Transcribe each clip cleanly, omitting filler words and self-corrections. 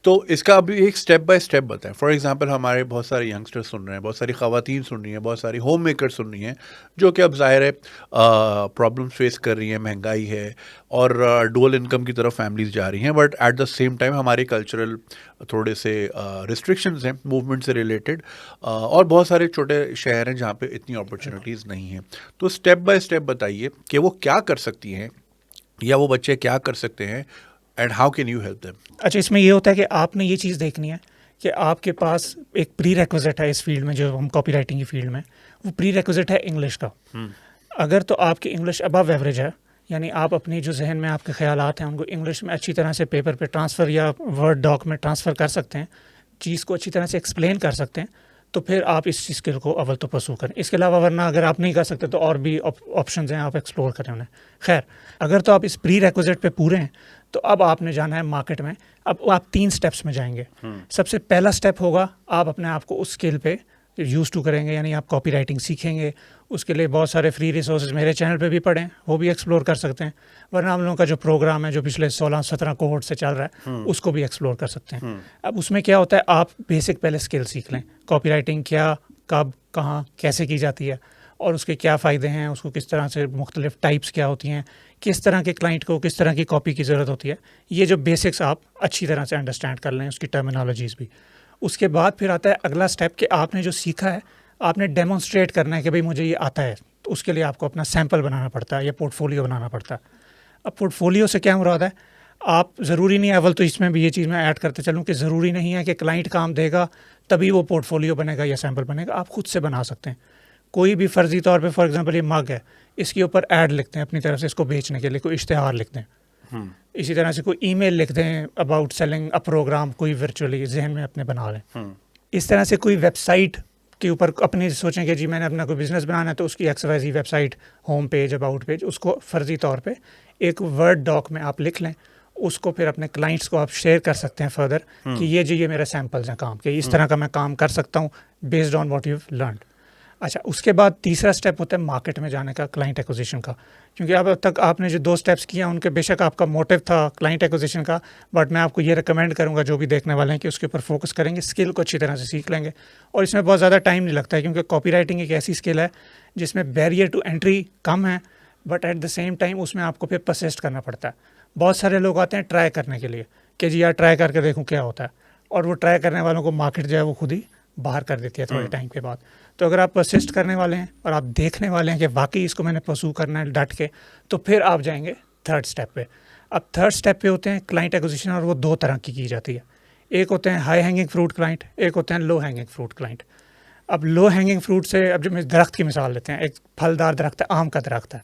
तो इसका अभी एक स्टेप बाय स्टेप बताएं। फॉर एग्जांपल हमारे बहुत सारे यंगस्टर्स सुन रहे हैं, बहुत सारी ख़वातीन सुन रही हैं, बहुत सारी होम मेकर सुन रही हैं, जो कि अब ज़ाहिर है प्रॉब्लम्स फेस कर रही हैं, महंगाई है और डुअल इनकम की तरफ फैमिलीज जा रही हैं, but at the same time हमारे कल्चरल थोड़े से रिस्ट्रिक्शंस हैं मूवमेंट से रिलेटेड, और बहुत सारे छोटे शहर हैं जहाँ पे इतनी अपॉर्चुनिटीज़ नहीं हैं। तो स्टेप बाय स्टेप बताइए कि वो क्या कर सकती हैं या वो बच्चे क्या कर सकते हैं, and how can you help them. अच्छा, इसमें ये होता है कि आपने ये चीज़ देखनी है कि आपके पास एक प्री रिक्विजिट है इस फील्ड में, जो हम कॉपी राइटिंग की फील्ड में, वो प्री रिक्विजिट है इंग्लिश का। अगर तो आपकी इंग्लिश अबव एवरेज है, यानी आप अपनी जो जहन में आपके ख्यालात हैं उनको इंग्लिश में अच्छी तरह से पेपर पे ट्रांसफ़र या वर्ड डॉक में ट्रांसफ़र कर सकते हैं, चीज़ को अच्छी तरह से एक्सप्लेन कर सकते हैं, तो फिर आप इस स्किल को अव्वल तो परसू करें। इसके अलावा वरना अगर आप नहीं कर सकते तो और भी ऑप्शंस हैं, आप एक्सप्लोर करें उन्हें। खैर, अगर तो आप इस प्री रिक्विजिट पे पूरे हैं, तो अब आपने जाना है मार्केट में। अब आप 3 स्टेप्स में जाएंगे। सबसे पहला स्टेप होगा, आप अपने आप को उस स्किल पे यूज़ टू करेंगे, यानी आप कॉपी राइटिंग सीखेंगे। उसके लिए बहुत सारे फ्री रिसोर्सेज मेरे चैनल पे भी पड़े हैं, वो भी एक्सप्लोर कर सकते हैं। वरना हम लोगों का जो प्रोग्राम है, जो पिछले 16-17 कोहॉर्ट से चल रहा है, उसको भी एक्सप्लोर कर सकते हैं। अब उसमें क्या होता है, आप बेसिक पहले स्किल सीख लें, कॉपी राइटिंग क्या, कब, कहाँ, कैसे की जाती है, और उसके क्या फ़ायदे हैं, उसको किस तरह से मुख्तलिफ टाइप्स क्या होती हैं, किस तरह के क्लाइंट को किस तरह की कॉपी की ज़रूरत होती है। ये जो बेसिक्स आप अच्छी तरह से अंडरस्टैंड कर लें, उसकी टर्मिनोलॉजीज़ भी। उसके बाद फिर आता है अगला स्टेप कि आपने जो सीखा है आपने डेमोन्स्ट्रेट करना है कि भाई मुझे ये आता है। तो उसके लिए आपको अपना सैम्पल बनाना पड़ता है या पोर्टफोलियो बनाना पड़ता है। अब पोर्टफोलियो से क्या मुराद है, आप ज़रूरी नहीं है, अव्वल तो इसमें भी ये चीज़ मैं ऐड करते चलूँ कि ज़रूरी नहीं है कि क्लाइंट काम देगा तभी वो पोर्टफोलियो बनेगा या सैम्पल बनेगा। आप खुद से बना सकते हैं। कोई भी फ़र्ज़ी तौर पे, फॉर एग्जांपल ये मग है, इसके ऊपर ऐड लिखते हैं अपनी तरफ से, इसको बेचने के लिए कोई इश्तिहार लिखते हैं। इसी तरह से कोई ईमेल लिख दें अबाउट सेलिंग अ प्रोग्राम, कोई वर्चुअली जहन में अपने बना लें। इस तरह से कोई वेबसाइट के ऊपर अपने सोचें कि जी मैंने अपना कोई बिज़नेस बनाना है, तो उसकी XYZ website, home page, about page, उसको फ़र्ज़ी तौर पे एक वर्ड डॉक में आप लिख लें। उसको फिर अपने क्लाइंट्स को आप शेयर कर सकते हैं फर्दर कि ये जी ये मेरे सैम्पल्स हैं काम के, इस तरह का मैं काम कर सकता हूँ based on what you learned. अच्छा, उसके बाद तीसरा स्टेप होता है मार्केट में जाने का, क्लाइंट एक्विजिशन का। क्योंकि अब तक आपने जो 2 स्टेप्स किए हैं उनके बेशक आपका मोटिव था क्लाइंट एक्विजिशन का, बट मैं आपको ये रिकमेंड करूंगा जो भी देखने वाले हैं कि उसके ऊपर फोकस करेंगे, स्किल को अच्छी तरह से सीख लेंगे। और इसमें बहुत ज़्यादा टाइम नहीं लगता है, क्योंकि कॉपी राइटिंग एक ऐसी स्किल है जिसमें बैरियर टू एंट्री कम है, but at the same time उसमें आपको फिर परसिस्ट करना पड़ता है। बहुत सारे लोग आते हैं ट्राई करने के लिए कि जी यार ट्राई करके देखूँ क्या होता है, और वो ट्राई करने वालों को मार्केट जो है वो खुद ही बाहर कर देती है थोड़े टाइम के बाद। तो अगर आप परसिस्ट करने वाले हैं और आप देखने वाले हैं कि वाकई इसको मैंने परसू करना है डट के, तो फिर आप जाएंगे थर्ड स्टेप पे। अब थर्ड स्टेप पे होते हैं क्लाइंट एक्विजिशन, और वो 2 तरह की जाती है। एक होते हैं हाई हैंगिंग फ्रूट क्लाइंट, एक होते हैं लो हैंगिंग फ्रूट क्लाइंट। अब लो हैंगिंग फ्रूट से, अब जो दरख्त की मिसाल लेते हैं, एक फलदार दरख्त है, आम का दरख्त है,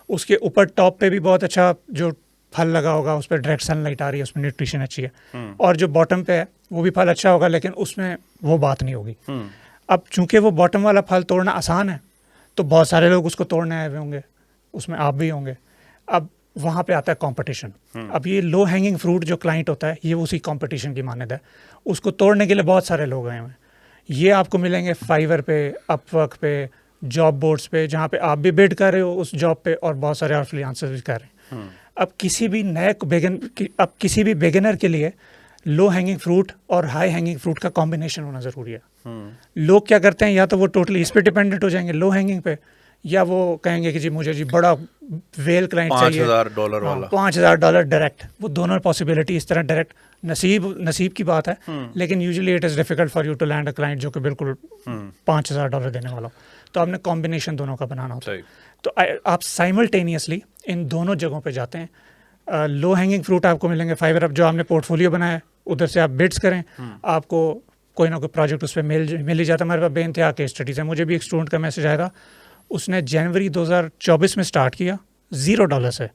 उसके ऊपर टॉप पे भी बहुत अच्छा जो फल लगा होगा, उस पर डायरेक्ट सनलाइट आ रही है, उसमें न्यूट्रिशन अच्छी है, और जो बॉटम पे है वो भी फल अच्छा होगा, लेकिन उसमें वो बात नहीं होगी। अब चूंकि वो बॉटम वाला फल तोड़ना आसान है, तो बहुत सारे लोग उसको तोड़ने आए हुए होंगे, उसमें आप भी होंगे। अब वहाँ पे आता है कंपटीशन। अब ये लो हैंगिंग फ्रूट जो क्लाइंट होता है, ये उसी कंपटीशन की मानद है। उसको तोड़ने के लिए बहुत सारे लोग आए हुए हैं। ये आपको मिलेंगे फाइवर पे, अपवर्क पे, जॉब बोर्ड्स पे, जहाँ पे आप भी बिड कर रहे हो उस जॉब पे, और बहुत सारे और फ्रीलांसर्स भी कर रहे हैं। अब किसी भी बिगिनर के लिए लो हैंगिंग फ्रूट और हाई हैंगिंग फ्रूट का कॉम्बिनेशन होना ज़रूरी है। लोग क्या करते हैं, या तो वो टोटली इस पे डिपेंडेंट हो जाएंगे लो हैंगिंग पे, या वो कहेंगे कि जी मुझे जी बड़ा वेल क्लाइंट चाहिए, $5,000 वाला। $5,000 डायरेक्ट। वो दोनों पॉसिबिलिटी इस तरह डायरेक्ट नसीब की बात है, लेकिन usually it is difficult for you to land a client जो कि बिल्कुल $5,000 देने वाला हो। तो आपने कॉम्बिनेशन दोनों का बनाना होता है। तो आप साइमल्टेनियसली इन दोनों जगहों पे जाते हैं। लो हैंगिंग फ्रूट आपको मिलेंगे फाइवर, अब जो आपने पोर्टफोलियो बनाया है उधर से आप बिड्स करें, आपको कोई ना कोई प्रोजेक्ट उस पर मिल ही जाता है। हमारे पास बेइंतहा केस स्टडीज़ है। मुझे भी एक स्टूडेंट का मैसेज आया था, उसने जनवरी 2024 में स्टार्ट किया $0 से,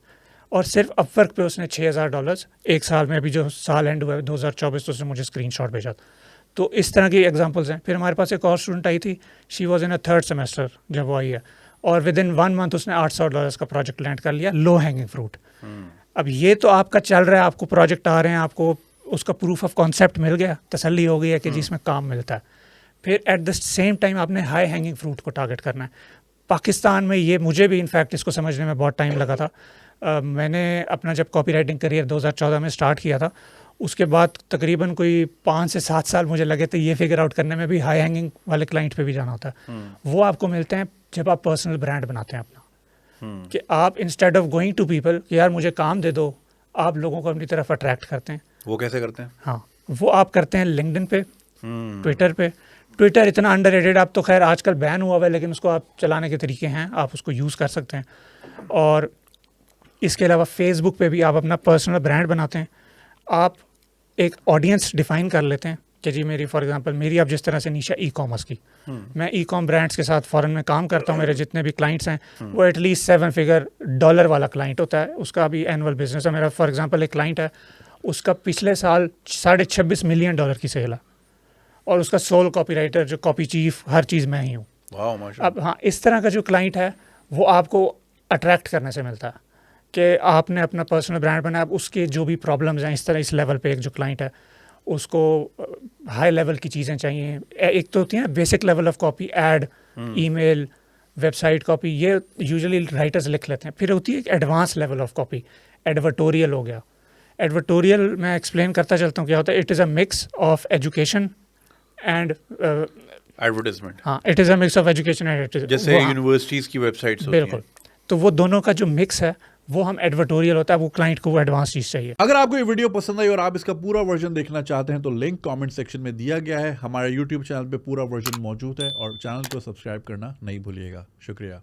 और सिर्फ अपवर्क पे उसने $6,000 एक साल में, अभी जो साल एंड हुआ है 2024, तो उसने मुझे स्क्रीनशॉट भेजा। तो इस तरह की एग्जांपल्स हैं। फिर हमारे पास एक और स्टूडेंट आई थी, she was in a 3rd semester जब वो आई है, और विद इन 1 मंथ उसने $800 का प्रोजेक्ट लैंड कर लिया, लो हैंगिंग फ्रूट। अब ये तो आपका चल रहा है, आपको प्रोजेक्ट आ रहे हैं, आपको उसका प्रूफ ऑफ कॉन्सेप्ट मिल गया, तसल्ली हो गई है कि जिसमें काम मिलता है। फिर एट द सेम टाइम आपने हाई हैंगिंग फ्रूट को टारगेट करना है। पाकिस्तान में ये, मुझे भी इनफैक्ट इसको समझने में बहुत टाइम लगा था। मैंने अपना जब कॉपी राइटिंग करियर 2014 में स्टार्ट किया था, उसके बाद तकरीबन कोई 5 से 7 साल मुझे लगे थे ये फिगर आउट करने में भी हाई हैंगिंग वाले क्लाइंट पे भी जाना होता है। वो आपको मिलते हैं जब आप पर्सनल ब्रांड बनाते हैं अपना, कि आप instead of going to people कि यार मुझे काम दे दो, आप लोगों को अपनी तरफ अट्रैक्ट करते हैं। वो कैसे करते हैं? हाँ, वो आप करते हैं लिंक्डइन पे, ट्विटर पे। ट्विटर इतना अंडररेटेड, आप तो खैर आजकल बैन हुआ हुआ है, लेकिन उसको आप चलाने के तरीके हैं, आप उसको यूज़ कर सकते हैं। और इसके अलावा फेसबुक पे भी आप अपना पर्सनल ब्रांड बनाते हैं। आप एक ऑडियंस डिफाइन कर लेते हैं कि जी मेरी फॉर एग्जांपल मेरी अब जिस तरह से नीशा ई कॉमर्स की, मैं ई कॉम ब्रांड्स के साथ फॉरेन में काम करता हूँ। मेरे जितने भी क्लाइंट्स हैं वो एटलीस्ट 7 फिगर डॉलर वाला क्लाइंट होता है, उसका भी एनुअल बिजनेस है। मेरा फॉर एग्जांपल एक क्लाइंट है, उसका पिछले साल $26.5 मिलियन की सेल है, और उसका सोल कॉपीराइटर, जो कॉपी चीफ, हर चीज़ मैं ही हूँ। वाह माशाल्लाह। अब हाँ, इस तरह का जो क्लाइंट है वो आपको अट्रैक्ट करने से मिलता है कि आपने अपना पर्सनल ब्रांड बनाया। अब उसके जो भी प्रॉब्लम्स हैं, इस तरह इस लेवल पे एक जो क्लाइंट है उसको हाई लेवल की चीज़ें चाहिए। एक तो होती है basic level of copy, add, email, website copy, ये यूजुअली राइटर्स लिख लेते हैं। फिर होती है एक advance level of copy, advertorial हो गया। एडवर्टोरियल मैं एक्सप्लेन करता चलता हूँ क्या होता है। It is a mix of education and advertisement, हाँ, it is a mix of education and जैसे यूनिवर्सिटीज की वेबसाइट्स होती हैं। बिल्कुल। तो वो दोनों का जो मिक्स है वो हम एडवर्टोरियल होता है, वो क्लाइंट को वो एडवांस चीज़ चाहिए। अगर आपको ये वीडियो पसंद आई और आप इसका पूरा वर्जन देखना चाहते हैं तो लिंक कमेंट सेक्शन में दिया गया है। हमारे YouTube चैनल पे पूरा वर्जन मौजूद है और चैनल को सब्सक्राइब करना नहीं भूलिएगा। शुक्रिया।